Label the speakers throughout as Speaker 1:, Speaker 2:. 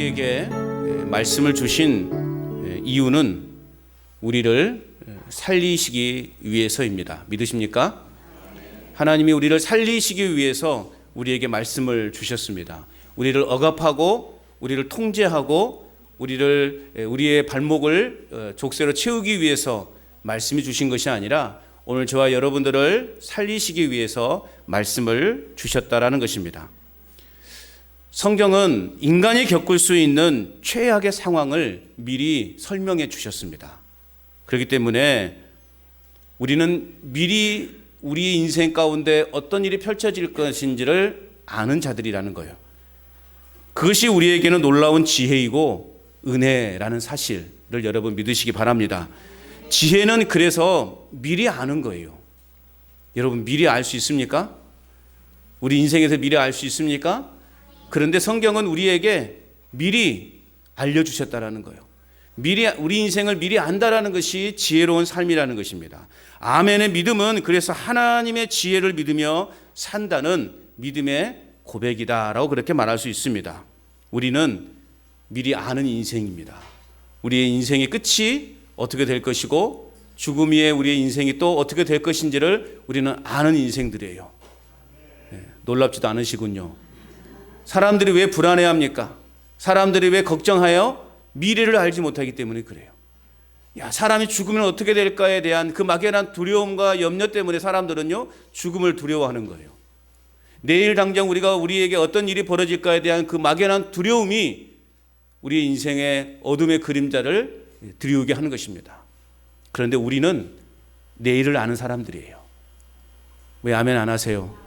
Speaker 1: 우리에게 말씀을 주신 이유는 우리를 살리시기 위해서입니다. 믿으십니까? 하나님이 우리를 살리시기 위해서 우리에게 말씀을 주셨습니다. 우리를 억압하고 우리를 통제하고 우리의 발목을 족쇄로 채우기 위해서 말씀이 주신 것이 아니라 오늘 저와 여러분들을 살리시기 위해서 말씀을 주셨다라는 것입니다. 성경은 인간이 겪을 수 있는 최악의 상황을 미리 설명해 주셨습니다. 그렇기 때문에 우리는 미리 우리 인생 가운데 어떤 일이 펼쳐질 것인지를 아는 자들이라는 거예요. 그것이 우리에게는 놀라운 지혜이고 은혜라는 사실을 여러분 믿으시기 바랍니다. 지혜는 그래서 미리 아는 거예요. 여러분 미리 알 수 있습니까? 우리 인생에서 미리 알 수 있습니까? 그런데 성경은 우리에게 미리 알려주셨다라는 거예요. 우리 인생을 미리 안다라는 것이 지혜로운 삶이라는 것입니다. 아멘의 믿음은 그래서 하나님의 지혜를 믿으며 산다는 믿음의 고백이다라고 그렇게 말할 수 있습니다. 우리는 미리 아는 인생입니다. 우리의 인생의 끝이 어떻게 될 것이고 죽음 이후에 우리의 인생이 또 어떻게 될 것인지를 우리는 아는 인생들이에요. 놀랍지도 않으시군요. 사람들이 왜 불안해합니까? 사람들이 왜 걱정하여? 미래를 알지 못하기 때문에 그래요. 사람이 죽으면 어떻게 될까에 대한 그 막연한 두려움과 염려 때문에 사람들은요 죽음을 두려워하는 거예요. 내일 당장 우리에게 어떤 일이 벌어질까에 대한 그 막연한 두려움이 우리의 인생의 어둠의 그림자를 드리우게 하는 것입니다. 그런데 우리는 내일을 아는 사람들이에요. 왜 아멘 안 하세요?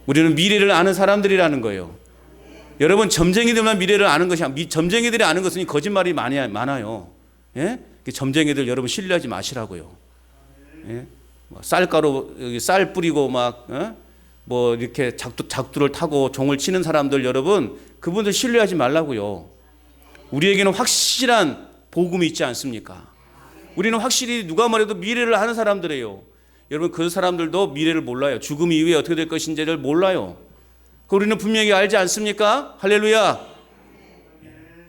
Speaker 1: 우리는 미래를 아는 사람들이라는 거예요. 여러분 점쟁이들만 미래를 아는 것이 아니라 점쟁이들이 아는 것은 거짓말이 많아요. 예? 점쟁이들 여러분 신뢰하지 마시라고요. 예? 쌀가루 쌀 뿌리고 뭐 이렇게 작두를 타고 종을 치는 사람들 여러분 그분들 신뢰하지 말라고요. 우리에게는 확실한 복음이 있지 않습니까? 우리는 확실히 누가 말해도 미래를 아는 사람들이에요. 여러분 그 사람들도 미래를 몰라요. 죽음 이후에 어떻게 될 것인지를 몰라요. 우리는 분명히 알지 않습니까? 할렐루야.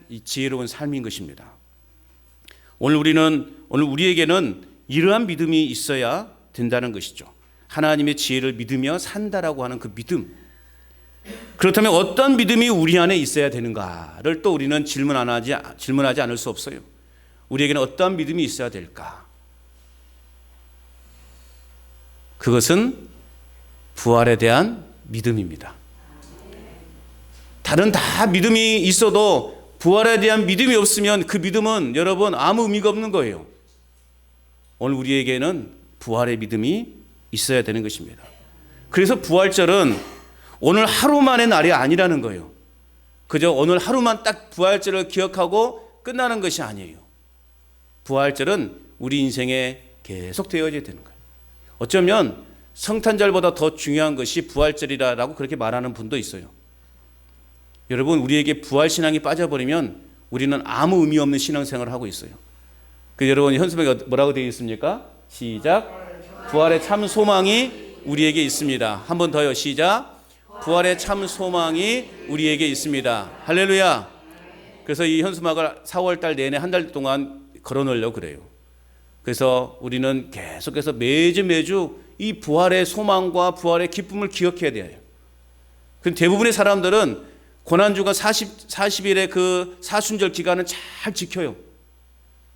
Speaker 1: 이 지혜로운 삶인 것입니다. 오늘 우리에게는 이러한 믿음이 있어야 된다는 것이죠. 하나님의 지혜를 믿으며 산다라고 하는 그 믿음. 그렇다면 어떤 믿음이 우리 안에 있어야 되는가를 또 우리는 질문하지 않을 수 없어요. 우리에게는 어떤 믿음이 있어야 될까? 그것은 부활에 대한 믿음입니다. 다른 다 믿음이 있어도 부활에 대한 믿음이 없으면 그 믿음은 여러분 아무 의미가 없는 거예요. 오늘 우리에게는 부활의 믿음이 있어야 되는 것입니다. 그래서 부활절은 오늘 하루만의 날이 아니라는 거예요. 그저 오늘 하루만 딱 부활절을 기억하고 끝나는 것이 아니에요. 부활절은 우리 인생에 계속 되어져야 되는 거예요. 어쩌면 성탄절보다 더 중요한 것이 부활절이라고 그렇게 말하는 분도 있어요. 여러분 우리에게 부활신앙이 빠져버리면 우리는 아무 의미 없는 신앙생활을 하고 있어요. 여러분 현수막에 뭐라고 되어 있습니까? 시작. 부활의 참 소망이 우리에게 있습니다. 한 번 더요. 시작. 부활의 참 소망이 우리에게 있습니다. 할렐루야. 그래서 이 현수막을 4월달 내내 한 달 동안 걸어놓으려고 그래요. 그래서 우리는 계속해서 매주 이 부활의 소망과 부활의 기쁨을 기억해야 돼요. 대부분의 사람들은 고난주가 40일의 그 사순절 기간은 잘 지켜요.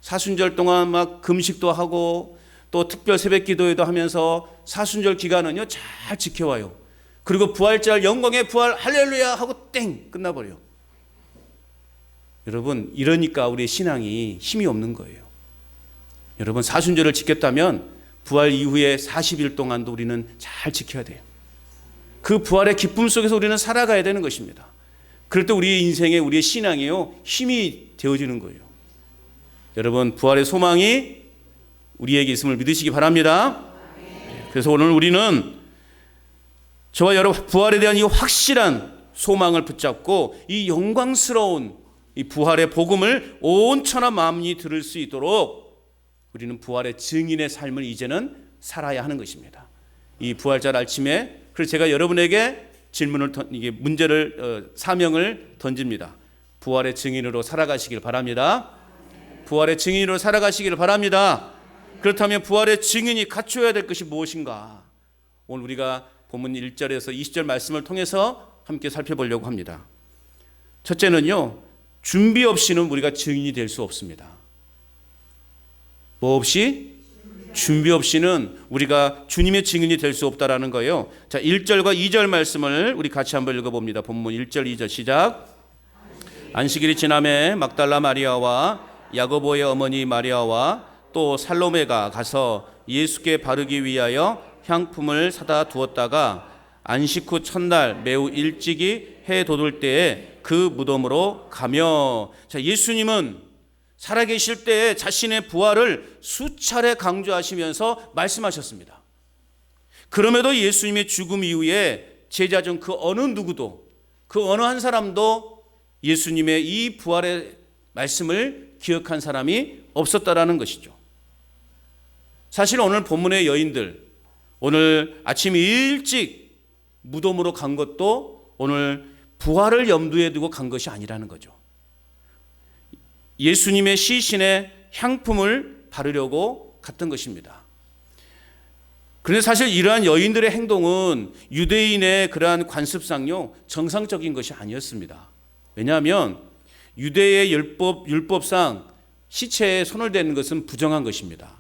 Speaker 1: 사순절 동안 막 금식도 하고 또 특별 새벽 기도회도 하면서 사순절 기간은요 잘 지켜와요. 그리고 부활절 영광의 부활 할렐루야 하고 땡 끝나버려요. 여러분 이러니까 우리의 신앙이 힘이 없는 거예요. 여러분 사순절을 지켰다면 부활 이후에 40일 동안도 우리는 잘 지켜야 돼요. 그 부활의 기쁨 속에서 우리는 살아가야 되는 것입니다. 그럴 때 우리의 인생에 우리의 신앙이요 힘이 되어지는 거예요. 여러분 부활의 소망이 우리에게 있음을 믿으시기 바랍니다. 그래서 오늘 우리는 저와 여러분 부활에 대한 이 확실한 소망을 붙잡고 이 영광스러운 이 부활의 복음을 온 천하 만민이 들을 수 있도록 우리는 부활의 증인의 삶을 이제는 살아야 하는 것입니다. 이 부활절 아침에 그래서 제가 여러분에게 사명을 던집니다. 부활의 증인으로 살아가시길 바랍니다. 부활의 증인으로 살아가시길 바랍니다. 그렇다면 부활의 증인이 갖춰야 될 것이 무엇인가? 오늘 우리가 본문 1절에서 20절 말씀을 통해서 함께 살펴보려고 합니다. 첫째는요, 준비 없이는 우리가 증인이 될 수 없습니다. 뭐 없이? 준비 없이는 우리가 주님의 증인이 될 수 없다라는 거예요. 자, 1절과 2절 말씀을 우리 같이 한번 읽어봅니다. 본문 1절, 2절 시작. 안식일이 지남에 막달라 마리아와 야고보의 어머니 마리아와 또 살로메가 가서 예수께 바르기 위하여 향품을 사다 두었다가 안식 후 첫날 매우 일찍이 해 돋을 때에 그 무덤으로 가며. 자, 예수님은 살아계실 때에 자신의 부활을 수차례 강조하시면서 말씀하셨습니다. 그럼에도 예수님의 죽음 이후에 제자 중 그 어느 누구도, 그 어느 한 사람도 예수님의 이 부활의 말씀을 기억한 사람이 없었다라는 것이죠. 사실 오늘 본문의 여인들, 오늘 아침 일찍 무덤으로 간 것도 오늘 부활을 염두에 두고 간 것이 아니라는 거죠. 예수님의 시신에 향품을 바르려고 갔던 것입니다. 그런데 사실 이러한 여인들의 행동은 유대인의 그러한 관습상요, 정상적인 것이 아니었습니다. 왜냐하면 유대의 율법상 시체에 손을 대는 것은 부정한 것입니다.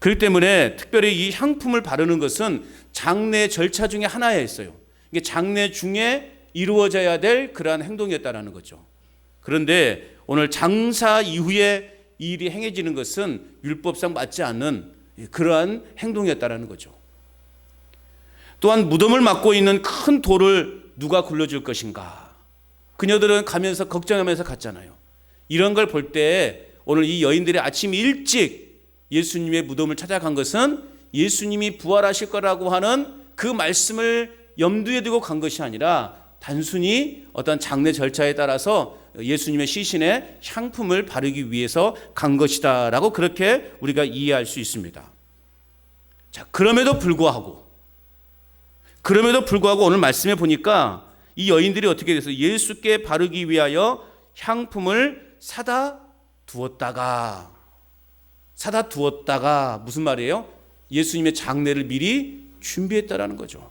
Speaker 1: 그렇기 때문에 특별히 이 향품을 바르는 것은 장례 절차 중에 하나였어요. 이게 장례 중에 이루어져야 될 그러한 행동이었다는 거죠. 그런데 오늘 장사 이후에 이 일이 행해지는 것은 율법상 맞지 않는 그러한 행동이었다는 거죠. 또한 무덤을 막고 있는 큰 돌을 누가 굴려줄 것인가? 그녀들은 가면서 걱정하면서 갔잖아요. 이런 걸 볼 때 오늘 이 여인들이 아침 일찍 예수님의 무덤을 찾아간 것은 예수님이 부활하실 거라고 하는 그 말씀을 염두에 두고 간 것이 아니라 단순히 어떤 장례 절차에 따라서 예수님의 시신에 향품을 바르기 위해서 간 것이다라고 그렇게 우리가 이해할 수 있습니다. 자, 그럼에도 불구하고 오늘 말씀에 보니까 이 여인들이 어떻게 돼서 예수께 바르기 위하여 향품을 사다 두었다가 무슨 말이에요? 예수님의 장례를 미리 준비했다라는 거죠.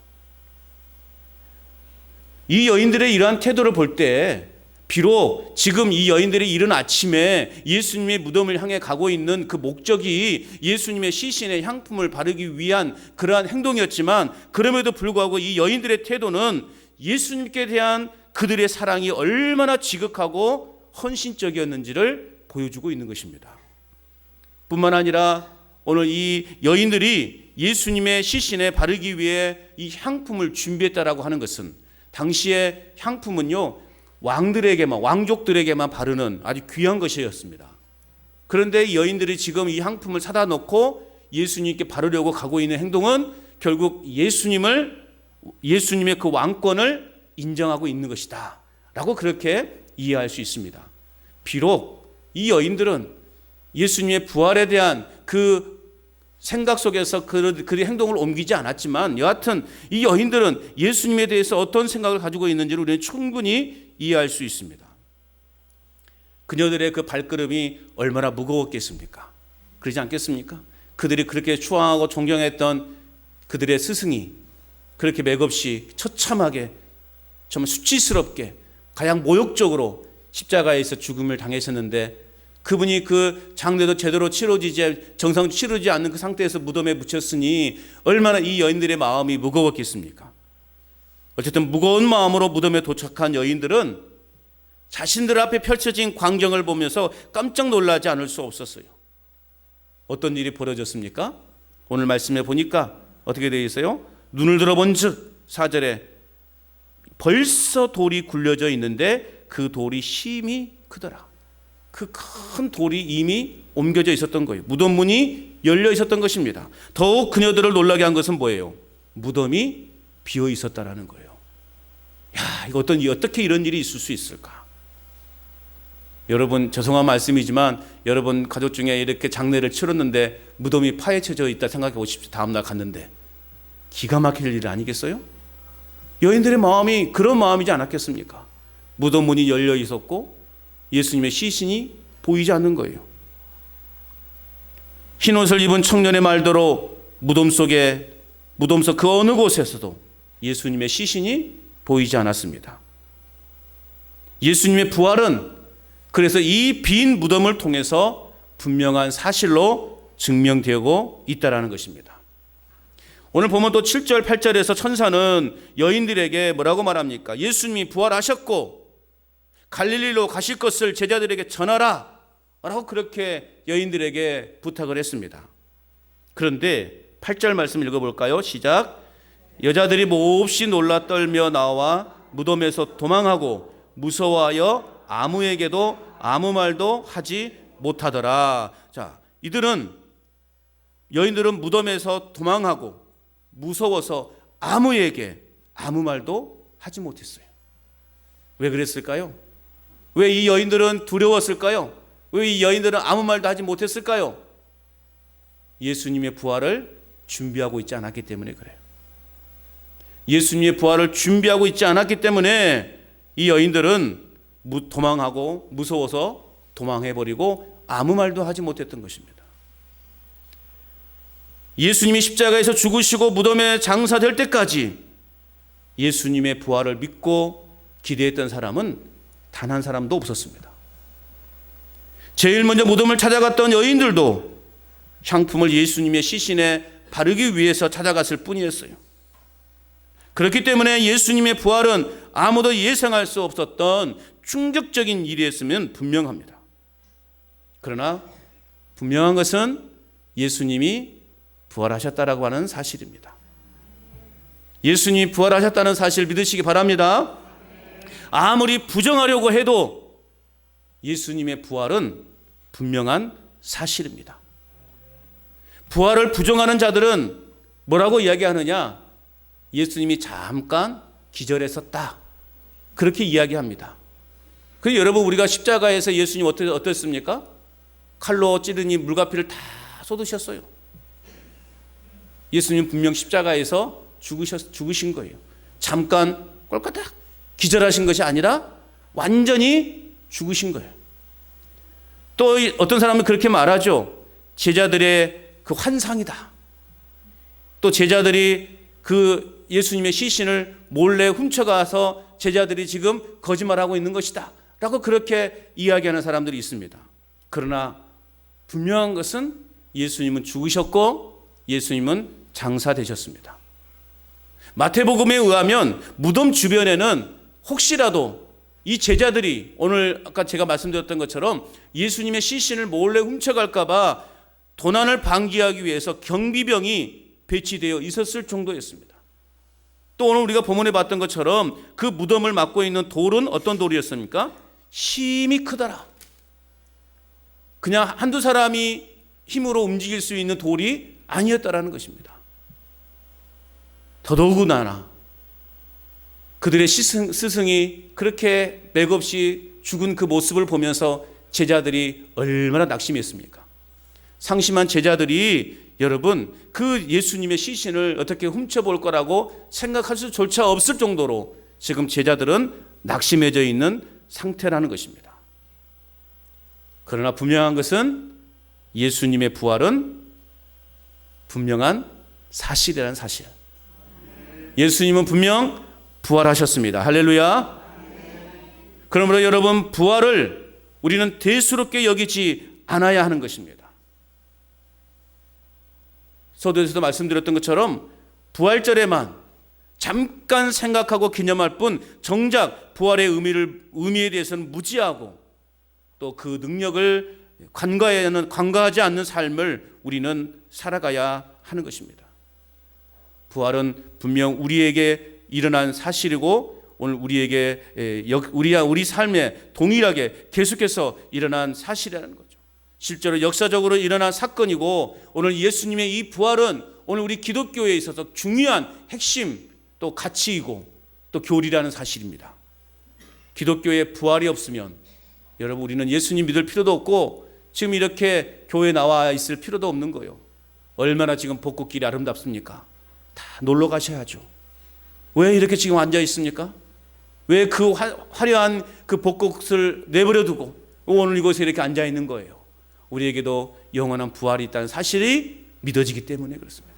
Speaker 1: 이 여인들의 이러한 태도를 볼 때 비록 지금 이 여인들이 이른 아침에 예수님의 무덤을 향해 가고 있는 그 목적이 예수님의 시신에 향품을 바르기 위한 그러한 행동이었지만 그럼에도 불구하고 이 여인들의 태도는 예수님께 대한 그들의 사랑이 얼마나 지극하고 헌신적이었는지를 보여주고 있는 것입니다. 뿐만 아니라 오늘 이 여인들이 예수님의 시신에 바르기 위해 이 향품을 준비했다라고 하는 것은 당시의 향품은요, 왕족들에게만 바르는 아주 귀한 것이었습니다. 그런데 이 여인들이 지금 이 향품을 사다 놓고 예수님께 바르려고 가고 있는 행동은 결국 예수님의 그 왕권을 인정하고 있는 것이다 라고 그렇게 이해할 수 있습니다. 비록 이 여인들은 예수님의 부활에 대한 그 생각 속에서 그의 행동을 옮기지 않았지만 여하튼 이 여인들은 예수님에 대해서 어떤 생각을 가지고 있는지를 우리는 충분히 이해할 수 있습니다. 그녀들의 그 발걸음이 얼마나 무거웠겠습니까? 그러지 않겠습니까? 그들이 그렇게 추앙하고 존경했던 그들의 스승이 그렇게 맥없이 처참하게 정말 수치스럽게 가장 모욕적으로 십자가에서 죽음을 당하셨는데 그분이 그 장례도 제대로 정상 치러지지 않는 그 상태에서 무덤에 묻혔으니 얼마나 이 여인들의 마음이 무거웠겠습니까? 어쨌든 무거운 마음으로 무덤에 도착한 여인들은 자신들 앞에 펼쳐진 광경을 보면서 깜짝 놀라지 않을 수 없었어요. 어떤 일이 벌어졌습니까? 오늘 말씀에 보니까 어떻게 되어 있어요? 눈을 들어본 즉 4절에 벌써 돌이 굴려져 있는데 그 돌이 심히 크더라. 그 큰 돌이 이미 옮겨져 있었던 거예요. 무덤 문이 열려 있었던 것입니다. 더욱 그녀들을 놀라게 한 것은 뭐예요? 무덤이 비어 있었다라는 거예요. 야, 이거 어떻게 이런 일이 있을 수 있을까? 여러분, 죄송한 말씀이지만 여러분 가족 중에 이렇게 장례를 치렀는데 무덤이 파헤쳐져 있다 생각해 보십시오. 다음날 갔는데 기가 막힐 일 아니겠어요? 여인들의 마음이 그런 마음이지 않았겠습니까? 무덤 문이 열려 있었고 예수님의 시신이 보이지 않는 거예요. 흰옷을 입은 청년의 말대로 무덤 속 그 어느 곳에서도 예수님의 시신이 보이지 않았습니다. 예수님의 부활은 그래서 이 빈 무덤을 통해서 분명한 사실로 증명되고 있다는 것입니다. 오늘 보면 또 7절 8절에서 천사는 여인들에게 뭐라고 말합니까? 예수님이 부활하셨고 갈릴리로 가실 것을 제자들에게 전하라 라고 그렇게 여인들에게 부탁을 했습니다. 그런데 8절 말씀 읽어볼까요? 시작. 여자들이 몹시 놀라 떨며 나와 무덤에서 도망하고 무서워하여 아무에게도 아무 말도 하지 못하더라. 자, 여인들은 무덤에서 도망하고 무서워서 아무에게 아무 말도 하지 못했어요. 왜 그랬을까요? 왜 이 여인들은 두려웠을까요? 왜 이 여인들은 아무 말도 하지 못했을까요? 예수님의 부활을 준비하고 있지 않았기 때문에 그래요. 예수님의 부활을 준비하고 있지 않았기 때문에 이 여인들은 도망하고 무서워서 도망해버리고 아무 말도 하지 못했던 것입니다. 예수님이 십자가에서 죽으시고 무덤에 장사될 때까지 예수님의 부활을 믿고 기대했던 사람은 단 한 사람도 없었습니다. 제일 먼저 무덤을 찾아갔던 여인들도 향품을 예수님의 시신에 바르기 위해서 찾아갔을 뿐이었어요. 그렇기 때문에 예수님의 부활은 아무도 예상할 수 없었던 충격적인 일이었으면 분명합니다. 그러나 분명한 것은 예수님이 부활하셨다라고 하는 사실입니다. 예수님이 부활하셨다는 사실 믿으시기 바랍니다. 아무리 부정하려고 해도 예수님의 부활은 분명한 사실입니다. 부활을 부정하는 자들은 뭐라고 이야기하느냐? 예수님이 잠깐 기절했었다. 그렇게 이야기합니다. 그래서 여러분, 우리가 십자가에서 예수님 어땠습니까? 칼로 찌르니 물가피를 다 쏟으셨어요. 예수님 분명 십자가에서 죽으신 거예요. 잠깐 꼴까닥 기절하신 것이 아니라 완전히 죽으신 거예요. 또 어떤 사람은 그렇게 말하죠. 제자들의 그 환상이다. 또 제자들이 그 예수님의 시신을 몰래 훔쳐가서 제자들이 지금 거짓말하고 있는 것이다 라고 그렇게 이야기하는 사람들이 있습니다. 그러나 분명한 것은 예수님은 죽으셨고 예수님은 장사되셨습니다. 마태복음에 의하면 무덤 주변에는 혹시라도 이 제자들이 오늘 아까 제가 말씀드렸던 것처럼 예수님의 시신을 몰래 훔쳐갈까 봐 도난을 방지하기 위해서 경비병이 배치되어 있었을 정도였습니다. 또 오늘 우리가 본문에 봤던 것처럼 그 무덤을 막고 있는 돌은 어떤 돌이었습니까? 힘이 크더라. 그냥 한두 사람이 힘으로 움직일 수 있는 돌이 아니었다라는 것입니다. 더더군다나 그들의 스승이 그렇게 맥없이 죽은 그 모습을 보면서 제자들이 얼마나 낙심했습니까? 상심한 제자들이 여러분 그 예수님의 시신을 어떻게 훔쳐볼 거라고 생각할 수조차 없을 정도로 지금 제자들은 낙심해져 있는 상태라는 것입니다. 그러나 분명한 것은 예수님의 부활은 분명한 사실이라는 사실. 예수님은 분명 부활하셨습니다. 할렐루야. 그러므로 여러분 부활을 우리는 대수롭게 여기지 않아야 하는 것입니다. 서두에서도 말씀드렸던 것처럼 부활절에만 잠깐 생각하고 기념할 뿐 정작 부활의 의미에 대해서는 무지하고 또 그 능력을 간과하지 않는 삶을 우리는 살아가야 하는 것입니다. 부활은 분명 우리에게 일어난 사실이고 오늘 우리 삶에 동일하게 계속해서 일어난 사실이라는 거죠. 실제로 역사적으로 일어난 사건이고 오늘 예수님의 이 부활은 오늘 우리 기독교에 있어서 중요한 핵심 또 가치이고 또 교리라는 사실입니다. 기독교에 부활이 없으면 여러분 우리는 예수님 믿을 필요도 없고 지금 이렇게 교회에 나와 있을 필요도 없는 거예요. 얼마나 지금 벚꽃길이 아름답습니까? 다 놀러 가셔야죠. 왜 이렇게 지금 앉아 있습니까? 왜 그 화려한 그 벚꽃을 내버려 두고 오늘 이곳에 이렇게 앉아 있는 거예요? 우리에게도 영원한 부활이 있다는 사실이 믿어지기 때문에 그렇습니다.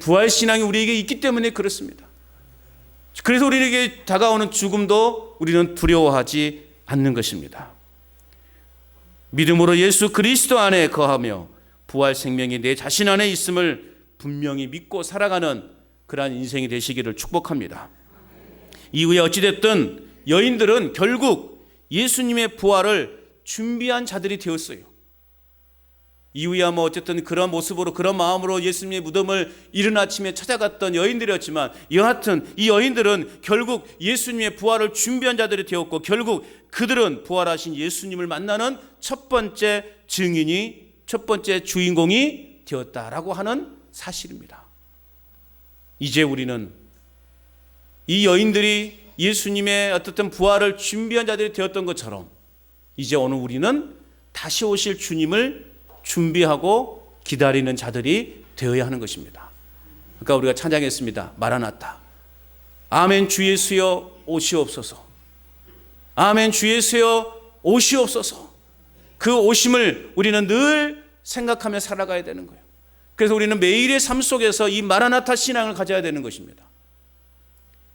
Speaker 1: 부활 신앙이 우리에게 있기 때문에 그렇습니다. 그래서 우리에게 다가오는 죽음도 우리는 두려워하지 않는 것입니다. 믿음으로 예수 그리스도 안에 거하며 부활 생명이 내 자신 안에 있음을 분명히 믿고 살아가는 그러한 인생이 되시기를 축복합니다. 이후에 어찌됐든 여인들은 결국 예수님의 부활을 준비한 자들이 되었어요. 이후야 뭐 어쨌든 그런 모습으로 그런 마음으로 예수님의 무덤을 이른 아침에 찾아갔던 여인들이었지만 여하튼 이 여인들은 결국 예수님의 부활을 준비한 자들이 되었고 결국 그들은 부활하신 예수님을 만나는 첫 번째 증인이 첫 번째 주인공이 되었다라고 하는 사실입니다. 이제 우리는 이 여인들이 예수님의 어떻든 부활을 준비한 자들이 되었던 것처럼 이제 오늘 우리는 다시 오실 주님을 준비하고 기다리는 자들이 되어야 하는 것입니다. 그러니까 우리가 찬양했습니다. 마라나타. 아멘 주 예수여 오시옵소서. 아멘 주 예수여 오시옵소서. 그 오심을 우리는 늘 생각하며 살아가야 되는 거예요. 그래서 우리는 매일의 삶 속에서 이 마라나타 신앙을 가져야 되는 것입니다.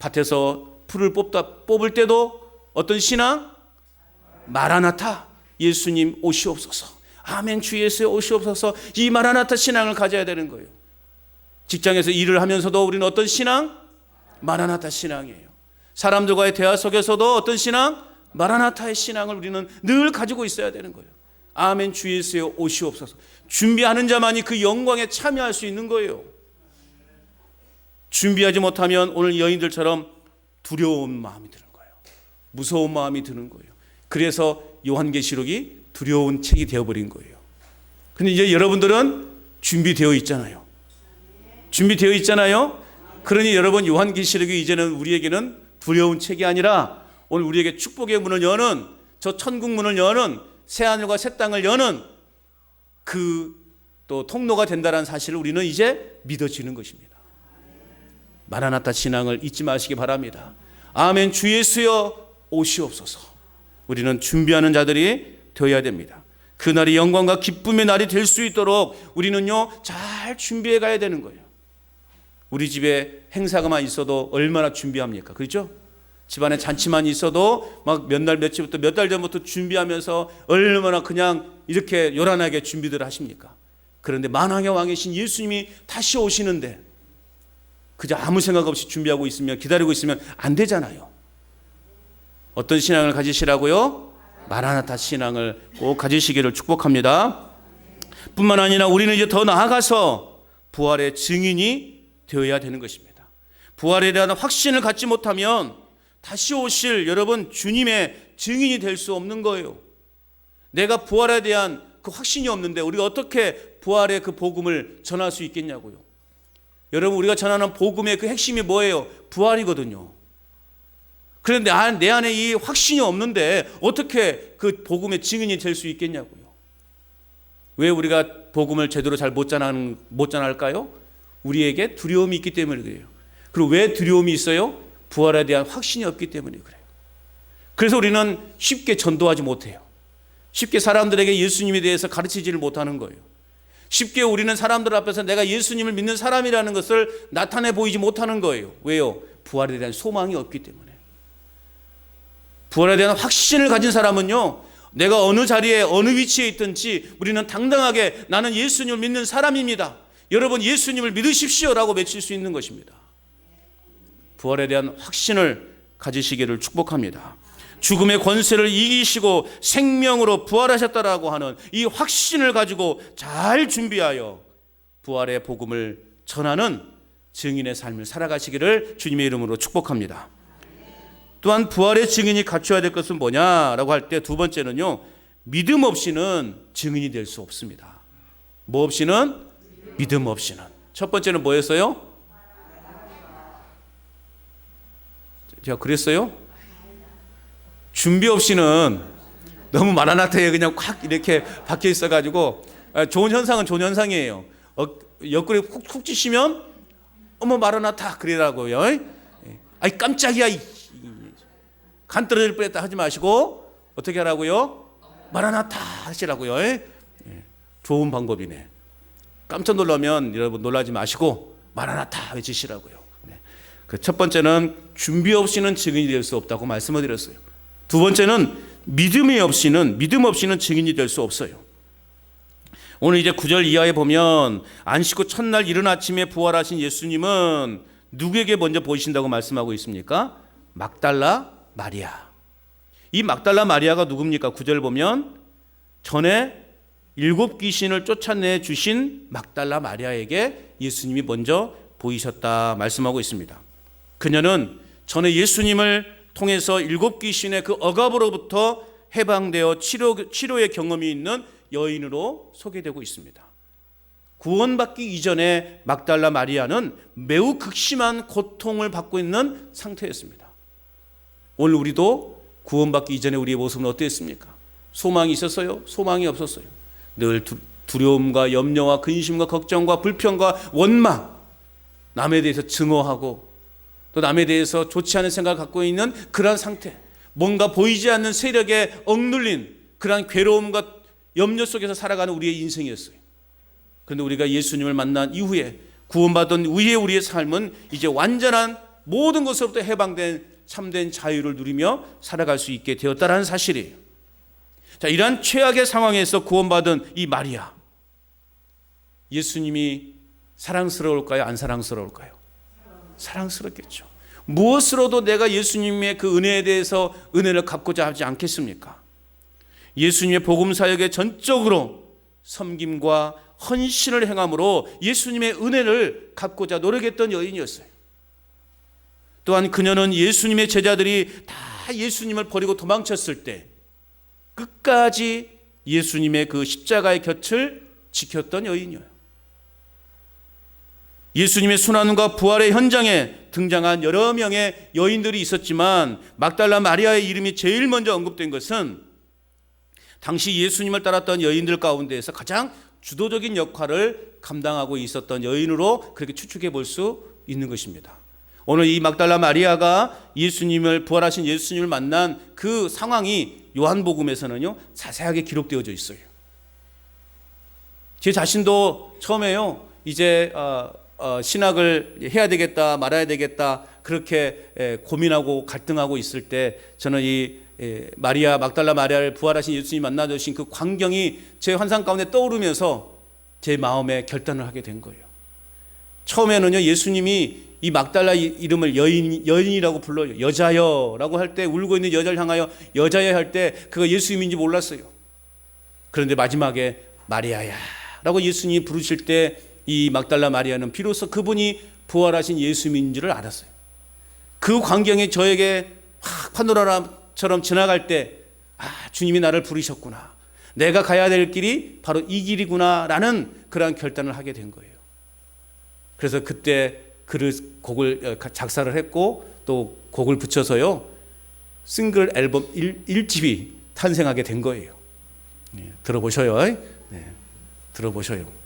Speaker 1: 밭에서 풀을 뽑을 때도 어떤 신앙? 마라나타. 예수님 오시옵소서. 아멘 주 예수여 오시옵소서. 이 마라나타 신앙을 가져야 되는 거예요. 직장에서 일을 하면서도 우리는 어떤 신앙? 마라나타 신앙이에요. 사람들과의 대화 속에서도 어떤 신앙? 마라나타의 신앙을 우리는 늘 가지고 있어야 되는 거예요. 아멘 주 예수여 오시옵소서. 준비하는 자만이 그 영광에 참여할 수 있는 거예요. 준비하지 못하면 오늘 여인들처럼 두려운 마음이 드는 거예요. 무서운 마음이 드는 거예요. 그래서 요한계시록이 두려운 책이 되어버린 거예요. 근데 이제 여러분들은 준비되어 있잖아요. 준비되어 있잖아요. 그러니 여러분 요한계시록이 이제는 우리에게는 두려운 책이 아니라 오늘 우리에게 축복의 문을 여는 저 천국 문을 여는 새하늘과 새 땅을 여는 그 또 통로가 된다는 사실을 우리는 이제 믿어지는 것입니다. 마라나타 신앙을 잊지 마시기 바랍니다. 아멘 주 예수여 오시옵소서. 우리는 준비하는 자들이 되어야 됩니다. 그날이 영광과 기쁨의 날이 될 수 있도록 우리는요 잘 준비해 가야 되는 거예요. 우리 집에 행사가만 있어도 얼마나 준비합니까? 그렇죠? 집안에 잔치만 있어도 막 몇 날 며칠부터 몇 달 전부터 준비하면서 얼마나 그냥 이렇게 요란하게 준비들 하십니까? 그런데 만왕의 왕이신 예수님이 다시 오시는데 그저 아무 생각 없이 준비하고 있으면 기다리고 있으면 안 되잖아요. 어떤 신앙을 가지시라고요? 마라나타 신앙을 꼭 가지시기를 축복합니다. 뿐만 아니라 우리는 이제 더 나아가서 부활의 증인이 되어야 되는 것입니다. 부활에 대한 확신을 갖지 못하면 다시 오실 여러분 주님의 증인이 될 수 없는 거예요. 내가 부활에 대한 그 확신이 없는데 우리가 어떻게 부활의 그 복음을 전할 수 있겠냐고요. 여러분 우리가 전하는 복음의 그 핵심이 뭐예요? 부활이거든요. 그런데 내 안에 이 확신이 없는데 어떻게 그 복음의 증인이 될 수 있겠냐고요. 왜 우리가 복음을 제대로 잘 못 전할까요? 우리에게 두려움이 있기 때문에 그래요. 그리고 왜 두려움이 있어요? 부활에 대한 확신이 없기 때문에 그래요. 그래서 우리는 쉽게 전도하지 못해요. 쉽게 사람들에게 예수님에 대해서 가르치지를 못하는 거예요. 쉽게 우리는 사람들 앞에서 내가 예수님을 믿는 사람이라는 것을 나타내 보이지 못하는 거예요. 왜요? 부활에 대한 소망이 없기 때문에. 부활에 대한 확신을 가진 사람은요, 내가 어느 자리에 어느 위치에 있든지 우리는 당당하게 나는 예수님을 믿는 사람입니다. 여러분 예수님을 믿으십시오라고 외칠 수 있는 것입니다. 부활에 대한 확신을 가지시기를 축복합니다. 죽음의 권세를 이기시고 생명으로 부활하셨다라고 하는 이 확신을 가지고 잘 준비하여 부활의 복음을 전하는 증인의 삶을 살아가시기를 주님의 이름으로 축복합니다. 또한 부활의 증인이 갖춰야 될 것은 뭐냐라고 할 때 두 번째는요, 믿음 없이는 증인이 될 수 없습니다. 뭐 없이는? 믿음 없이는. 첫 번째는 뭐였어요? 제가 그랬어요? 준비 없이는 너무 마라나타에 그냥 콱 이렇게 박혀 있어가지고 좋은 현상은 좋은 현상이에요. 옆구리 쿡쿡 찌시면 어머 마라나타 그러라고요. 아이 깜짝이야. 간 떨어질 뻔했다 하지 마시고 어떻게 하라고요? 마라나타 하시라고요. 좋은 방법이네. 깜짝 놀라면 여러분 놀라지 마시고 마라나타 외치시라고요. 그 첫 번째는 준비 없이는 증인이 될 수 없다고 말씀을 드렸어요. 두 번째는 믿음 없이는 증인이 될 수 없어요. 오늘 이제 9절 이하에 보면 안식 후 첫날 이른 아침에 부활하신 예수님은 누구에게 먼저 보이신다고 말씀하고 있습니까? 막달라 마리아. 이 막달라 마리아가 누굽니까? 9절 보면 전에 7 귀신을 쫓아내 주신 막달라 마리아에게 예수님이 먼저 보이셨다 말씀하고 있습니다. 그녀는 전에 예수님을 통해서 7 귀신의 그 억압으로부터 해방되어 치료의 경험이 있는 여인으로 소개되고 있습니다. 구원받기 이전에 막달라 마리아는 매우 극심한 고통을 받고 있는 상태였습니다. 오늘 우리도 구원받기 이전에 우리의 모습은 어땠습니까? 소망이 있었어요? 소망이 없었어요? 늘 두려움과 염려와 근심과 걱정과 불평과 원망, 남에 대해서 증오하고 또 남에 대해서 좋지 않은 생각을 갖고 있는 그러한 상태, 뭔가 보이지 않는 세력에 억눌린 그러한 괴로움과 염려 속에서 살아가는 우리의 인생이었어요. 그런데 우리가 예수님을 만난 이후에, 구원받은 이후에 우리의 삶은 이제 완전한 모든 것으로부터 해방된 참된 자유를 누리며 살아갈 수 있게 되었다라는 사실이에요. 자, 이러한 최악의 상황에서 구원받은 이 마리아, 예수님이 사랑스러울까요? 안 사랑스러울까요? 사랑스럽겠죠. 무엇으로도 내가 예수님의 그 은혜에 대해서 은혜를 갚고자 하지 않겠습니까? 예수님의 복음 사역에 전적으로 섬김과 헌신을 행함으로 예수님의 은혜를 갚고자 노력했던 여인이었어요. 또한 그녀는 예수님의 제자들이 다 예수님을 버리고 도망쳤을 때 끝까지 예수님의 그 십자가의 곁을 지켰던 여인이에요. 예수님의 순환과 부활의 현장에 등장한 여러 명의 여인들이 있었지만 막달라 마리아의 이름이 제일 먼저 언급된 것은 당시 예수님을 따랐던 여인들 가운데에서 가장 주도적인 역할을 감당하고 있었던 여인으로 그렇게 추측해 볼 수 있는 것입니다. 오늘 이 막달라 마리아가 부활하신 예수님을 만난 그 상황이 요한복음에서는요 자세하게 기록되어져 있어요. 제 자신도 처음에요 이제 신학을 해야 되겠다 말아야 되겠다 그렇게 고민하고 갈등하고 있을 때 저는 이 막달라 마리아를 부활하신 예수님 만나주신 그 광경이 제 환상 가운데 떠오르면서 제 마음에 결단을 하게 된 거예요. 처음에는요 예수님이 이 막달라 이름을 여인이라고 불러요. 여자여라고 할 때 울고 있는 여자를 향하여 여자여 할 때 그거 예수님인지 몰랐어요. 그런데 마지막에 마리아야 라고 예수님이 부르실 때 이 막달라 마리아는 비로소 그분이 부활하신 예수님인 줄을 알았어요. 그 광경이 저에게 확 파노라마처럼 지나갈 때 주님이 나를 부르셨구나. 내가 가야 될 길이 바로 이 길이구나 라는 그러한 결단을 하게 된 거예요. 그래서 그때 곡을 작사를 했고 또 곡을 붙여서요 싱글 앨범 1집이 탄생하게 된 거예요. 들어보셔요. 들어보셔요.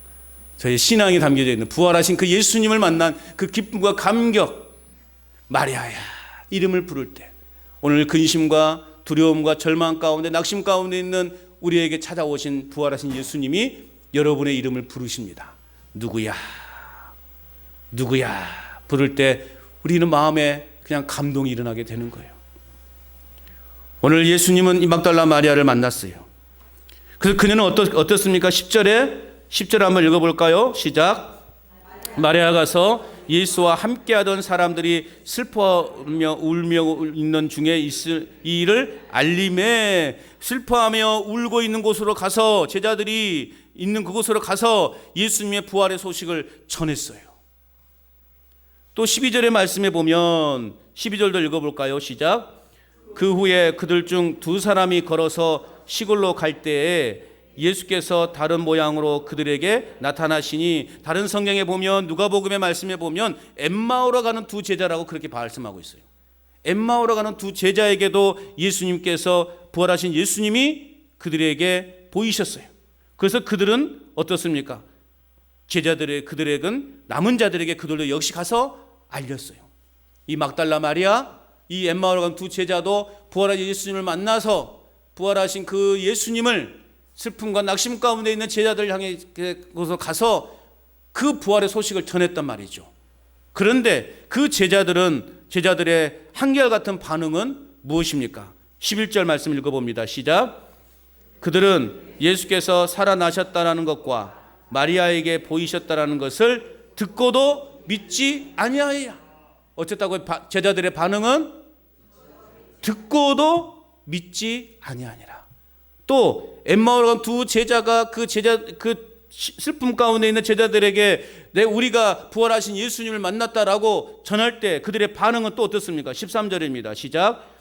Speaker 1: 저희 신앙이 담겨져 있는 부활하신 그 예수님을 만난 그 기쁨과 감격, 마리아야 이름을 부를 때 오늘 근심과 두려움과 절망 가운데 낙심 가운데 있는 우리에게 찾아오신 부활하신 예수님이 여러분의 이름을 부르십니다. 누구야 부를 때 우리는 마음에 그냥 감동이 일어나게 되는 거예요. 오늘 예수님은 이 막달라 마리아를 만났어요. 그래서 그녀는 어떻습니까? 10절 한번 읽어볼까요? 시작. 마리아가 가서 예수와 함께하던 사람들이 슬퍼하며 울며 있는 중에 있을 이 일을 알림해 슬퍼하며 울고 있는 곳으로 가서 제자들이 있는 그곳으로 가서 예수님의 부활의 소식을 전했어요. 또 12절의 말씀에 보면 12절도 읽어볼까요? 시작. 그 후에 그들 중 2사람이 걸어서 시골로 갈 때에 예수께서 다른 모양으로 그들에게 나타나시니 다른 성경에 보면 누가복음의 말씀에 보면 엠마오로 가는 2 제자라고 그렇게 말씀하고 있어요. 엠마오로 가는 2 제자에게도 예수님께서 부활하신 예수님이 그들에게 보이셨어요. 그래서 그들은 어떻습니까? 그들에겐 남은 자들에게 그들도 역시 가서 알렸어요. 이 막달라 마리아 이 엠마오로 간 두 제자도 부활하신 예수님을 만나서 부활하신 그 예수님을 슬픔과 낙심 가운데 있는 제자들 향해 가서 그 부활의 소식을 전했단 말이죠. 그런데 그 제자들의 한결같은 반응은 무엇입니까? 11절 말씀 읽어봅니다. 시작. 그들은 예수께서 살아나셨다는 것과 마리아에게 보이셨다는 것을 듣고도 믿지 아니하여. 어쨌다고 제자들의 반응은 듣고도 믿지 아니하니라. 또 엠마오로 간 두 제자가 그 슬픔 가운데 있는 제자들에게 우리가 부활하신 예수님을 만났다라고 전할 때 그들의 반응은 또 어떻습니까? 13절입니다. 시작.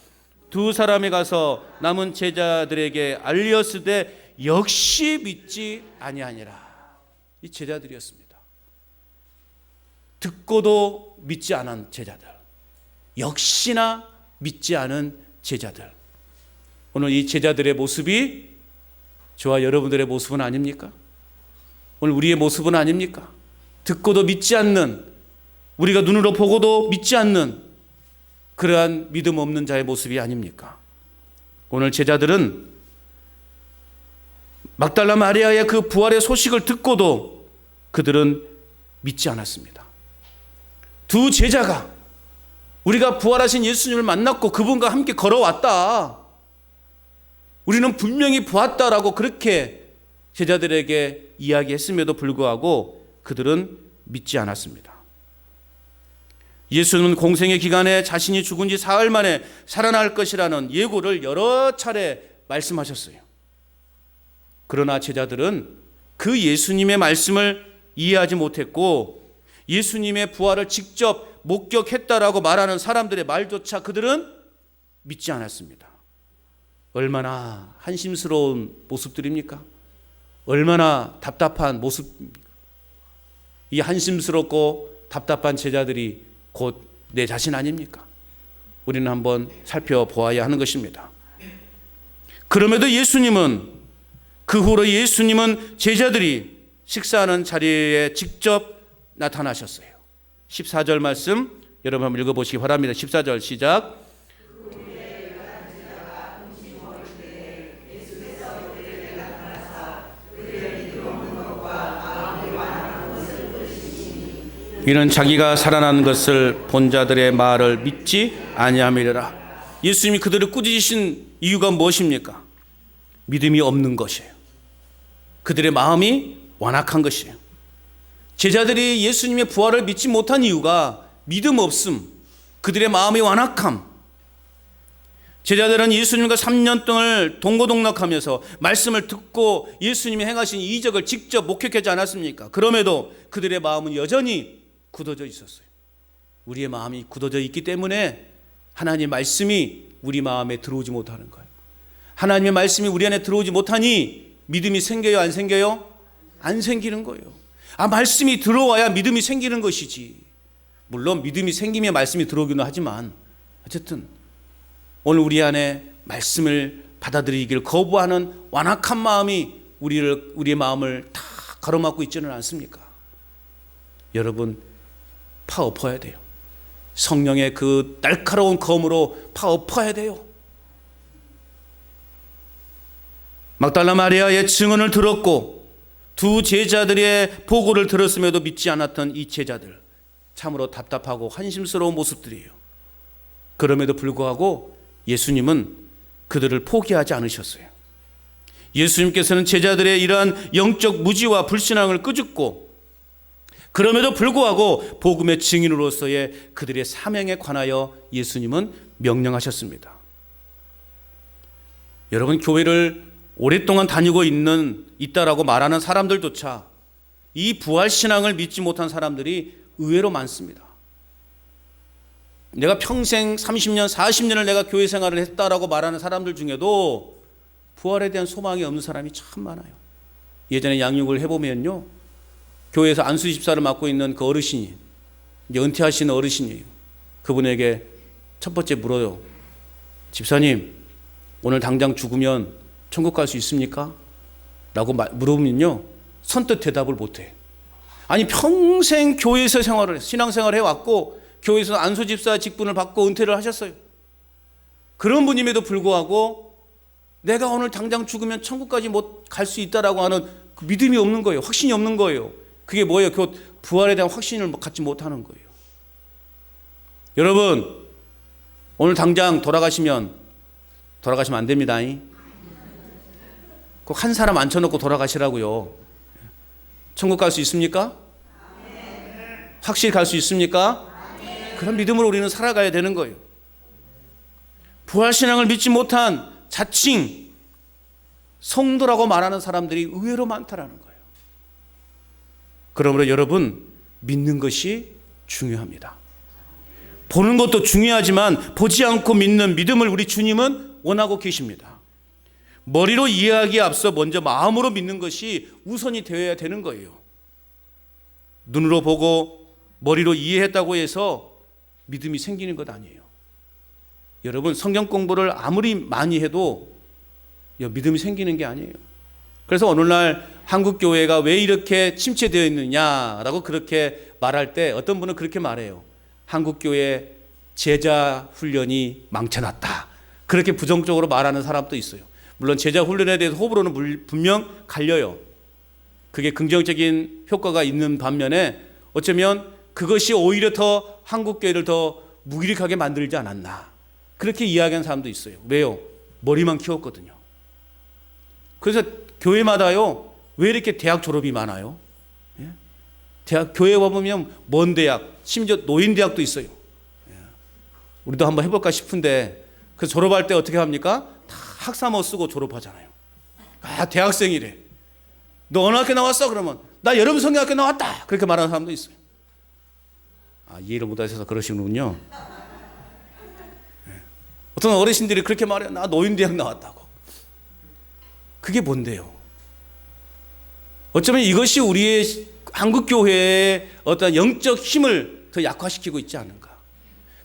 Speaker 1: 두 사람이 가서 남은 제자들에게 알렸으되 역시 믿지 아니하니라. 이 제자들이었습니다. 듣고도 믿지 않은 제자들, 역시나 믿지 않은 제자들. 오늘 이 제자들의 모습이 저와 여러분들의 모습은 아닙니까? 오늘 우리의 모습은 아닙니까? 듣고도 믿지 않는, 우리가 눈으로 보고도 믿지 않는 그러한 믿음 없는 자의 모습이 아닙니까? 오늘 제자들은 막달라 마리아의 그 부활의 소식을 듣고도 그들은 믿지 않았습니다. 두 제자가 우리가 부활하신 예수님을 만났고 그분과 함께 걸어왔다, 우리는 분명히 보았다라고 그렇게 제자들에게 이야기했음에도 불구하고 그들은 믿지 않았습니다. 예수는 공생의 기간에 자신이 죽은 지 사흘 만에 살아날 것이라는 예고를 여러 차례 말씀하셨어요. 그러나 제자들은 그 예수님의 말씀을 이해하지 못했고 예수님의 부활을 직접 목격했다라고 말하는 사람들의 말조차 그들은 믿지 않았습니다. 얼마나 한심스러운 모습들입니까? 얼마나 답답한 모습입니까? 이 한심스럽고 답답한 제자들이 곧 내 자신 아닙니까? 우리는 한번 살펴보아야 하는 것입니다. 그럼에도 그 후로 예수님은 제자들이 식사하는 자리에 직접 나타나셨어요. 14절 말씀 여러분 한번 읽어보시기 바랍니다. 14절 시작. 이는 자기가 살아난 것을 본 자들의 말을 믿지 아니함이라. 예수님이 그들을 꾸짖으신 이유가 무엇입니까? 믿음이 없는 것이에요. 그들의 마음이 완악한 것이에요. 제자들이 예수님의 부활을 믿지 못한 이유가 믿음 없음, 그들의 마음이 완악함. 제자들은 예수님과 3년 동안 동고동락하면서 말씀을 듣고 예수님이 행하신 이적을 직접 목격하지 않았습니까? 그럼에도 그들의 마음은 여전히 굳어져 있었어요. 우리의 마음이 굳어져 있기 때문에 하나님의 말씀이 우리 마음에 들어오지 못하는 거예요. 하나님의 말씀이 우리 안에 들어오지 못하니 믿음이 생겨요, 안 생겨요? 안 생기는 거예요. 말씀이 들어와야 믿음이 생기는 것이지. 물론 믿음이 생기면 말씀이 들어오기는 하지만 어쨌든 오늘 우리 안에 말씀을 받아들이기를 거부하는 완악한 마음이 우리의 마음을 다 가로막고 있지는 않습니까? 여러분, 파엎어야 돼요. 성령의 그 날카로운 검으로 파엎어야 돼요. 막달라 마리아의 증언을 들었고 두 제자들의 보고를 들었음에도 믿지 않았던 이 제자들, 참으로 답답하고 한심스러운 모습들이에요. 그럼에도 불구하고 예수님은 그들을 포기하지 않으셨어요. 예수님께서는 제자들의 이러한 영적 무지와 불신앙을 끄집고 그럼에도 불구하고 복음의 증인으로서의 그들의 사명에 관하여 예수님은 명령하셨습니다. 여러분, 교회를 오랫동안 다니고 있다라고 말하는 사람들조차 이 부활신앙을 믿지 못한 사람들이 의외로 많습니다. 내가 평생 30년, 40년을 내가 교회 생활을 했다라고 말하는 사람들 중에도 부활에 대한 소망이 없는 사람이 참 많아요. 예전에 양육을 해보면요, 교회에서 안수 집사를 맡고 있는 그 어르신이, 이제 은퇴하시는 어르신이에요. 그분에게 첫 번째 물어요. 집사님, 오늘 당장 죽으면 천국 갈 수 있습니까? 라고 물으면요, 선뜻 대답을 못해. 아니, 평생 교회에서 신앙생활을 해왔고 교회에서 안수 집사 직분을 받고 은퇴를 하셨어요. 그런 분임에도 불구하고 내가 오늘 당장 죽으면 천국까지 못 갈 수 있다라고 하는 그 믿음이 없는 거예요. 확신이 없는 거예요. 그게 뭐예요? 곧 부활에 대한 확신을 갖지 못하는 거예요. 여러분, 오늘 당장 돌아가시면 안 됩니다. 꼭 한 사람 앉혀놓고 돌아가시라고요. 천국 갈 수 있습니까? 확실히 갈 수 있습니까? 그런 믿음으로 우리는 살아가야 되는 거예요. 부활신앙을 믿지 못한 자칭 성도라고 말하는 사람들이 의외로 많다라는 거예요. 그러므로 여러분, 믿는 것이 중요합니다. 보는 것도 중요하지만 보지 않고 믿는 믿음을 우리 주님은 원하고 계십니다. 머리로 이해하기에 앞서 먼저 마음으로 믿는 것이 우선이 되어야 되는 거예요. 눈으로 보고 머리로 이해했다고 해서 믿음이 생기는 것 아니에요. 여러분, 성경 공부를 아무리 많이 해도 믿음이 생기는 게 아니에요. 그래서 오늘날 한국교회가 왜 이렇게 침체되어 있느냐라고 그렇게 말할 때 어떤 분은 그렇게 말해요. 한국교회 제자 훈련이 망쳐놨다. 그렇게 부정적으로 말하는 사람도 있어요. 물론 제자 훈련에 대해서 호불호는 분명 갈려요. 그게 긍정적인 효과가 있는 반면에 어쩌면 그것이 오히려 더 한국교회를 더 무기력하게 만들지 않았나. 그렇게 이야기하는 사람도 있어요. 왜요? 머리만 키웠거든요. 그래서 교회마다요, 왜 이렇게 대학 졸업이 많아요? 예? 교회에 와보면 먼 대학, 심지어 노인대학도 있어요. 예. 우리도 한번 해볼까 싶은데, 그 졸업할 때 어떻게 합니까? 다 학사모 쓰고 졸업하잖아요. 아, 대학생이래. 너 어느 학교 나왔어? 그러면 나 여러분 성경학교 나왔다. 그렇게 말하는 사람도 있어요. 아, 이해를 못하셔서 그러시는군요. 예. 어떤 어르신들이 그렇게 말해요. 나 노인대학 나왔다고. 그게 뭔데요? 어쩌면 이것이 우리의 한국교회의 어떤 영적 힘을 더 약화시키고 있지 않은가.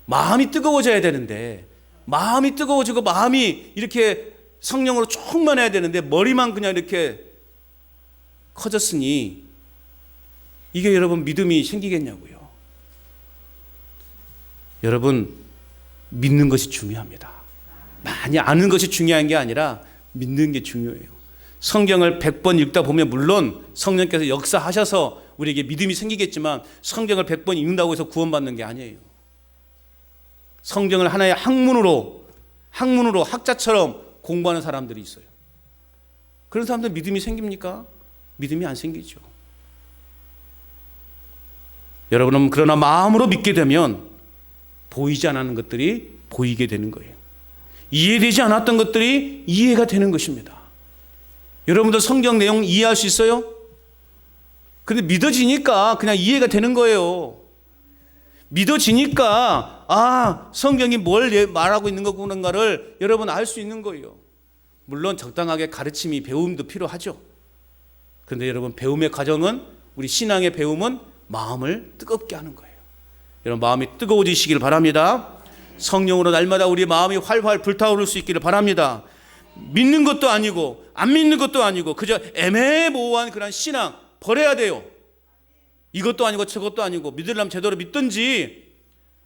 Speaker 1: 마음이 뜨거워져야 되는데, 마음이 뜨거워지고 마음이 이렇게 성령으로 충만해야 되는데 머리만 그냥 이렇게 커졌으니 이게 여러분 믿음이 생기겠냐고요. 여러분, 믿는 것이 중요합니다. 많이 아는 것이 중요한 게 아니라 믿는 게 중요해요. 성경을 100번 읽다 보면 물론 성령께서 역사하셔서 우리에게 믿음이 생기겠지만 성경을 100번 읽는다고 해서 구원받는 게 아니에요. 성경을 하나의 학문으로 학자처럼 공부하는 사람들이 있어요. 그런 사람들 믿음이 생깁니까? 믿음이 안 생기죠. 여러분은 그러나 마음으로 믿게 되면 보이지 않았는 것들이 보이게 되는 거예요. 이해되지 않았던 것들이 이해가 되는 것입니다. 여러분들 성경 내용 이해할 수 있어요? 근데 믿어지니까 그냥 이해가 되는 거예요. 믿어지니까 성경이 뭘 말하고 있는 거구나를 여러분 알 수 있는 거예요. 물론 적당하게 가르침이 배움도 필요하죠. 그런데 여러분, 배움의 과정은, 우리 신앙의 배움은 마음을 뜨겁게 하는 거예요. 여러분, 마음이 뜨거워지시길 바랍니다. 성령으로 날마다 우리 마음이 활활 불타오를 수 있기를 바랍니다. 믿는 것도 아니고 안 믿는 것도 아니고 그저 애매모호한 그런 신앙 버려야 돼요. 이것도 아니고 저것도 아니고 믿으려면 제대로 믿든지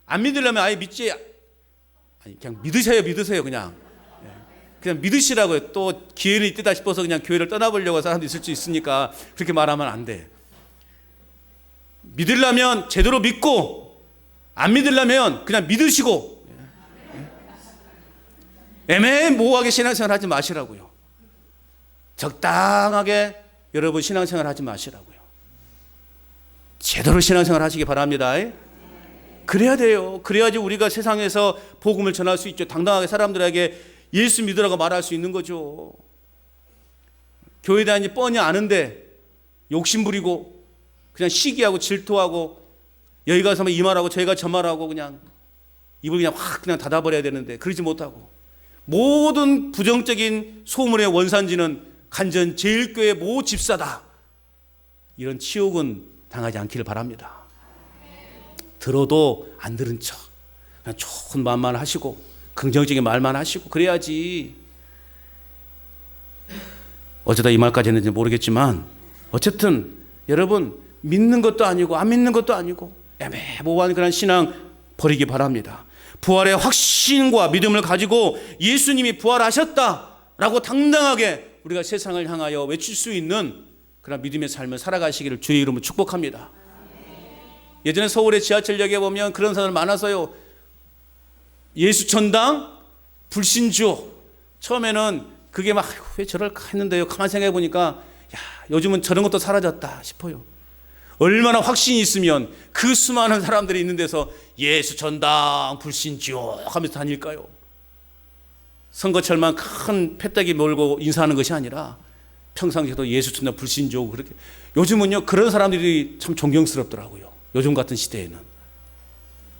Speaker 1: 안 믿으려면 아예 믿지, 그냥 믿으세요. 그냥 믿으시라고요. 또 기회는 있다 싶어서 그냥 교회를 떠나보려고 하는 사람도 있을 수 있으니까 그렇게 말하면 안 돼. 믿으려면 제대로 믿고 안 믿으려면 그냥 믿으시고 애매모호하게 신앙생활 하지 마시라고요. 적당하게 여러분 신앙생활 하지 마시라고요. 제대로 신앙생활 하시기 바랍니다. 그래야 돼요. 그래야지 우리가 세상에서 복음을 전할 수 있죠. 당당하게 사람들에게 예수 믿으라고 말할 수 있는 거죠. 교회에 대한 뻔히 아는데 욕심부리고 그냥 시기하고 질투하고 여기 가서 이 말하고 저기 가서 저 말하고 그냥 입을 그냥 확 그냥 닫아버려야 되는데 그러지 못하고 모든 부정적인 소문의 원산지는 간전 제일교회 모 집사다. 이런 치욕은 당하지 않기를 바랍니다. 들어도 안 들은 척 그냥 좋은 말만 하시고 긍정적인 말만 하시고 그래야지. 어쩌다 이 말까지 했는지 모르겠지만 어쨌든 여러분, 믿는 것도 아니고 안 믿는 것도 아니고 애매모호한 그런 신앙 버리기 바랍니다. 부활의 확신과 믿음을 가지고 예수님이 부활하셨다라고 당당하게 우리가 세상을 향하여 외칠 수 있는 그런 믿음의 삶을 살아가시기를 주의 이름으로 축복합니다. 예전에 서울의 지하철역에 보면 그런 사람들 많아서요. 예수 전당, 불신주. 처음에는 그게 막 왜 저럴까 했는데요. 가만 생각해 보니까 야, 요즘은 저런 것도 사라졌다 싶어요. 얼마나 확신이 있으면 그 수많은 사람들이 있는 데서 예수 전당, 불신주 하면서 다닐까요? 선거철만 큰 패대기 몰고 인사하는 것이 아니라 평상시에도 예수 전당, 불신주 그렇게. 요즘은요 그런 사람들이 참 존경스럽더라고요. 요즘 같은 시대에는.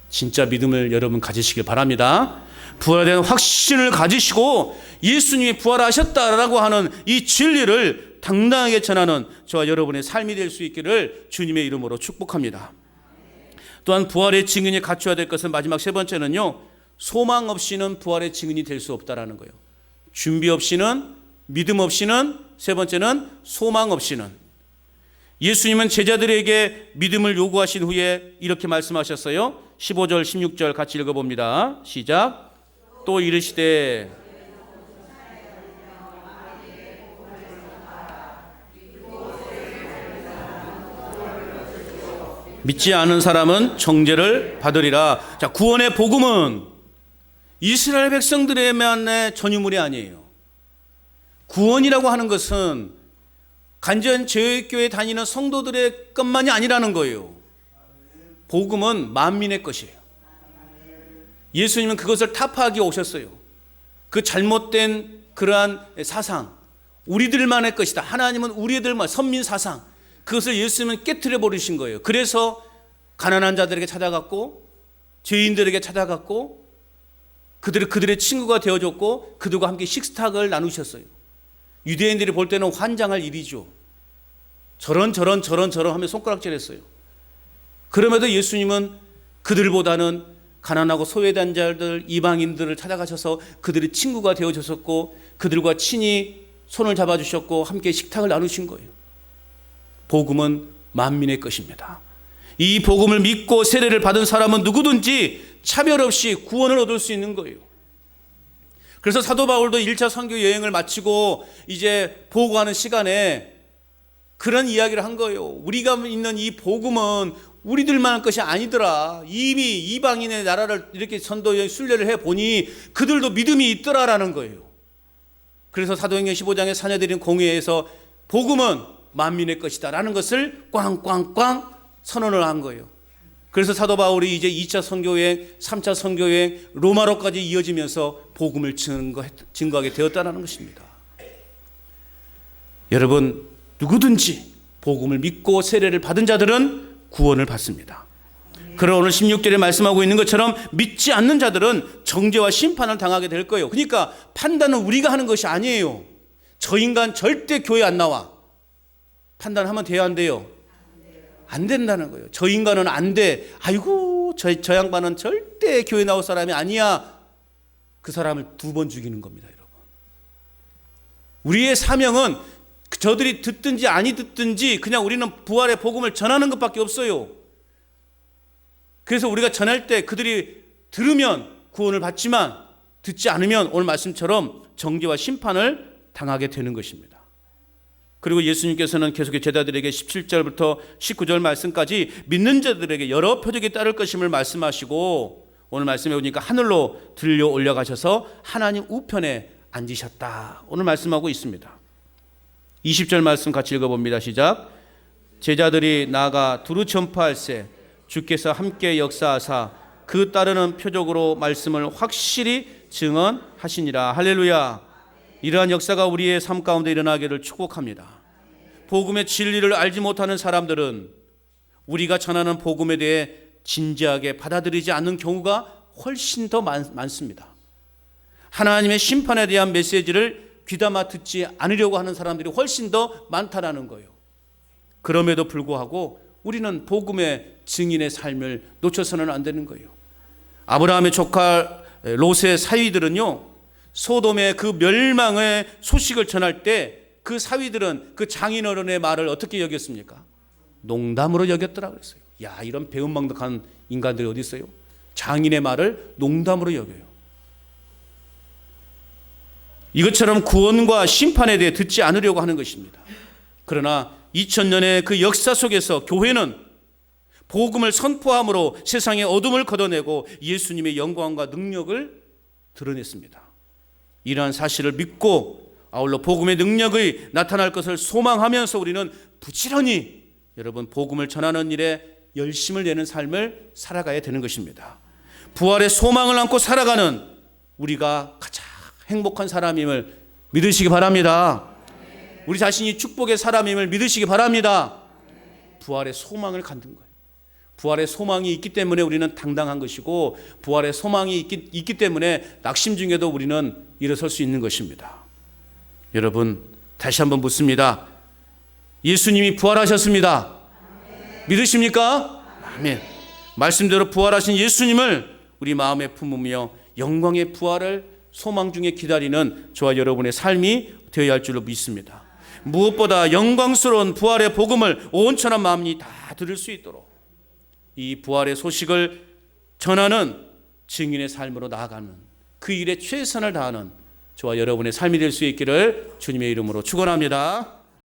Speaker 1: 진짜 믿음을 여러분 가지시길 바랍니다. 부활에 대한 확신을 가지시고 예수님이 부활하셨다라고 하는 이 진리를 당당하게 전하는 저와 여러분의 삶이 될 수 있기를 주님의 이름으로 축복합니다. 또한 부활의 증인이 갖춰야 될 것은 마지막 세 번째는요, 소망 없이는 부활의 증인이 될 수 없다라는 거예요. 준비 없이는, 믿음 없이는, 세 번째는 소망 없이는. 예수님은 제자들에게 믿음을 요구하신 후에 이렇게 말씀하셨어요. 15절 16절 같이 읽어봅니다. 시작. 또 이르시되 믿지 않은 사람은 정죄를 받으리라. 자, 구원의 복음은 이스라엘 백성들에만의 전유물이 아니에요. 구원이라고 하는 것은 간전 제일교회 다니는 성도들의 것만이 아니라는 거예요. 복음은 만민의 것이에요. 예수님은 그것을 타파하기 오셨어요. 그 잘못된 그러한 사상, 우리들만의 것이다. 하나님은 우리들만, 선민 사상, 그것을 예수님은 깨트려 버리신 거예요. 그래서 가난한 자들에게 찾아갔고 죄인들에게 찾아갔고 그들의 친구가 되어줬고 그들과 함께 식탁을 나누셨어요. 유대인들이 볼 때는 환장할 일이죠. 저런 하며 손가락질했어요. 그럼에도 예수님은 그들보다는 가난하고 소외된 자들, 이방인들을 찾아가셔서 그들의 친구가 되어주셨고 그들과 친히 손을 잡아주셨고 함께 식탁을 나누신 거예요. 복음은 만민의 것입니다. 이 복음을 믿고 세례를 받은 사람은 누구든지 차별 없이 구원을 얻을 수 있는 거예요. 그래서 사도 바울도 1차 선교 여행을 마치고 이제 보고하는 시간에 그런 이야기를 한 거예요. 우리가 있는 이 복음은 우리들만한 것이 아니더라. 이미 이방인의 나라를 이렇게 선도 순례를 해보니 그들도 믿음이 있더라라는 거예요. 그래서 사도행전 15장에 사내들인 공회에서 복음은 만민의 것이다 라는 것을 꽝꽝꽝 선언을 한 거예요. 그래서 사도 바울이 이제 2차 선교여행, 3차 선교여행, 로마로까지 이어지면서 복음을 증거하게 되었다는 것입니다. 여러분, 누구든지 복음을 믿고 세례를 받은 자들은 구원을 받습니다. 그러나 오늘 16절에 말씀하고 있는 것처럼 믿지 않는 자들은 정죄와 심판을 당하게 될 거예요. 그러니까 판단은 우리가 하는 것이 아니에요. 저 인간 절대 교회 안 나와. 판단하면 돼요, 안 돼요? 안 된다는 거예요. 저 인간은 안 돼. 아이고, 저 양반은 절대 교회 나올 사람이 아니야. 그 사람을 2번 죽이는 겁니다, 여러분. 우리의 사명은 저들이 듣든지 아니 듣든지 그냥 우리는 부활의 복음을 전하는 것밖에 없어요. 그래서 우리가 전할 때 그들이 들으면 구원을 받지만 듣지 않으면 오늘 말씀처럼 정죄와 심판을 당하게 되는 것입니다. 그리고 예수님께서는 계속 제자들에게 17절부터 19절 말씀까지 믿는 자들에게 여러 표적이 따를 것임을 말씀하시고 오늘 말씀해 보니까 하늘로 들려 올라가셔서 하나님 우편에 앉으셨다. 오늘 말씀하고 있습니다. 20절 말씀 같이 읽어봅니다. 시작. 제자들이 나가 두루 전파할세 주께서 함께 역사하사 그 따르는 표적으로 말씀을 확실히 증언하시니라. 할렐루야. 이러한 역사가 우리의 삶 가운데 일어나기를 축복합니다. 복음의 진리를 알지 못하는 사람들은 우리가 전하는 복음에 대해 진지하게 받아들이지 않는 경우가 훨씬 더 많습니다. 하나님의 심판에 대한 메시지를 귀담아 듣지 않으려고 하는 사람들이 훨씬 더 많다라는 거예요. 그럼에도 불구하고 우리는 복음의 증인의 삶을 놓쳐서는 안 되는 거예요. 아브라함의 조카 롯의 사위들은요, 소돔의 그 멸망의 소식을 전할 때 그 사위들은 그 장인어른의 말을 어떻게 여겼습니까? 농담으로 여겼더라 그랬어요. 야, 이런 배은망덕한 인간들이 어디 있어요? 장인의 말을 농담으로 여겨요. 이것처럼 구원과 심판에 대해 듣지 않으려고 하는 것입니다. 그러나 2000년의 그 역사 속에서 교회는 복음을 선포함으로 세상의 어둠을 걷어내고 예수님의 영광과 능력을 드러냈습니다. 이러한 사실을 믿고 아울러 복음의 능력이 나타날 것을 소망하면서 우리는 부지런히 여러분 복음을 전하는 일에 열심을 내는 삶을 살아가야 되는 것입니다. 부활의 소망을 안고 살아가는 우리가 가장 행복한 사람임을 믿으시기 바랍니다. 우리 자신이 축복의 사람임을 믿으시기 바랍니다. 부활의 소망을 갖는 거예요. 부활의 소망이 있기 때문에 우리는 당당한 것이고, 부활의 소망이 있기 때문에 낙심 중에도 우리는 일어설 수 있는 것입니다. 여러분, 다시 한번 묻습니다. 예수님이 부활하셨습니다. 믿으십니까? 아멘. 말씀대로 부활하신 예수님을 우리 마음에 품으며 영광의 부활을 소망 중에 기다리는 저와 여러분의 삶이 되어야 할 줄로 믿습니다. 무엇보다 영광스러운 부활의 복음을 온천한 마음이 다 들을 수 있도록 이 부활의 소식을 전하는 증인의 삶으로 나아가는 그 일에 최선을 다하는 저와 여러분의 삶이 될 수 있기를 주님의 이름으로 축원합니다.